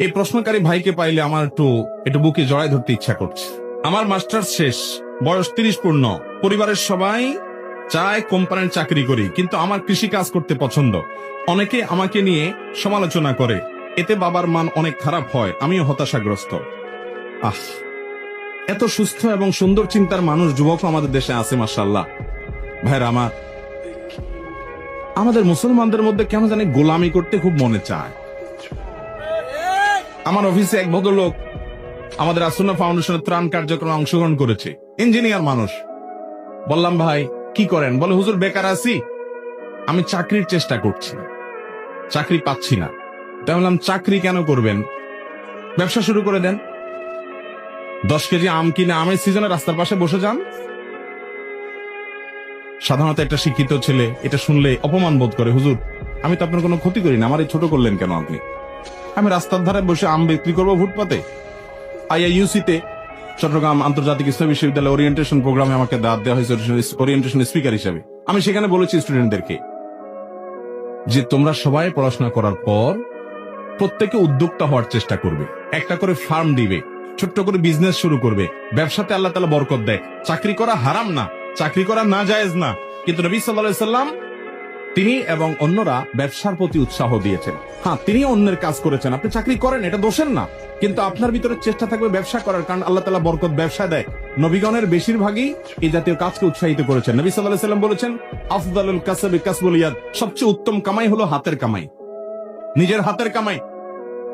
এই প্রশ্নকারী ভাইকে পাইলে আমার একটু বুকে জড়ায় ধরতে ইচ্ছা করছে। আমার মাস্টার্স শেষ, বয়স 30 পূর্ণ, পরিবারের সবাই চায় কোম্পানির চাকরি করি, কিন্তু আমার কৃষি কাজ করতে পছন্দ। অনেকে আমাকে নিয়ে সমালোচনা করে, এতে বাবার মান অনেক খারাপ হয়, আমিও হতাশাগ্রস্ত। এত সুস্থ এবং সুন্দর চিন্তার মানুষ, যুবক আমাদের দেশে আছে মাশাআল্লাহ। ভাইরা আমার, আমাদের মুসলমানদের মধ্যে কেন জানি গোলামি করতে খুব মনে চায়। আমার অফিসে এক ভদ্রলোক আমাদের আসুন্নাহ ফাউন্ডেশনের ত্রাণ কার্যক্রমে অংশগ্রহণ করেছে, ইঞ্জিনিয়ার মানুষ। বললাম, ভাই কি করেন? বলে, হুজুর বেকার আছি, আমি চাকরির চেষ্টা করছি, চাকরি পাচ্ছি না। তাই বললাম, চাকরি কেন করবেন, ব্যবসা শুরু করে দেন। 10 কেজি আম কিনে আমের সিজনে রাস্তার পাশে বসে যান। সাধারণত একটা শিক্ষিত ছেলে এটা শুনলে অপমান বোধ করে, হুজুর আমি তো আপনার কোনো ক্ষতি করি না, আমার এই ছোট করলেন কেন আপনি? আমি রাস্তার ধারে বসে আম বিক্রি করবো ফুটপাতে? আইআইইউসিতে, চট্টগ্রাম আন্তর্জাতিক ইসলাম বিশ্ববিদ্যালয় ওরিয়েন্টেশন প্রোগ্রামে আমাকে দাঁত দেওয়া হয়েছে ওরিয়েন্টেশন স্পিকার হিসেবে। আমি সেখানে বলেছি স্টুডেন্টদেরকে যে তোমরা সবাই পড়াশোনা করার পর প্রত্যেকে উদ্যোক্তা হওয়ার চেষ্টা করবে, একটা করে ফার্ম দিবে, ছোট্ট করে বিজনেস শুরু করবে। ব্যবসাতে আল্লাহ তাআলা বরকত দেয়। চাকরি করা হারাম না, চাকরি করা না জায়েজ না, কিন্তু নবী সাল্লাল্লাহু আলাইহি সাল্লাম তিনি এবং অন্যরা ব্যবসার প্রতি উৎসাহ দিয়েছেন। হ্যাঁ, তিনি অন্যের কাজ করেছেন, আপনি চাকরি করেন, এটা দোষের না, কিন্তু আপনার ভিতরে চেষ্টা থাকবে ব্যবসা করার, কারণ আল্লাহ তাআলা বরকত ব্যবসা দেয়। নবীগণের বেশিরভাগই এই জাতীয় কাজকে উৎসাহিত করেছেন। নবী সাল্লাল্লাহু আলাইহি সাল্লাম বলেছেন, আফদালুল কাসবি কাসবুল ইয়াদ, সবচেয়ে উত্তম কামাই হলো হাতের কামাই, নিজের হাতের কামাই।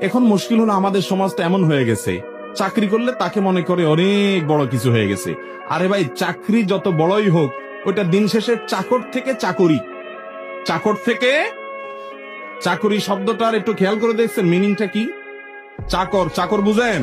এখন মুশকিল হলো আমাদের সমাজটা এমন হয়ে গেছে, চাকরি করলে তাকে মনে করে অনেক বড় কিছু হয়ে গেছে। আরে ভাই, চাকরি যত বড়ই হোক, ওইটা দিন শেষে চাকর থেকে চাকরি, চাকর থেকে চাকরি শব্দটার একটু খেয়াল করে দেখছেন মিনিংটা কি? চাকর, চাকর বুঝেন?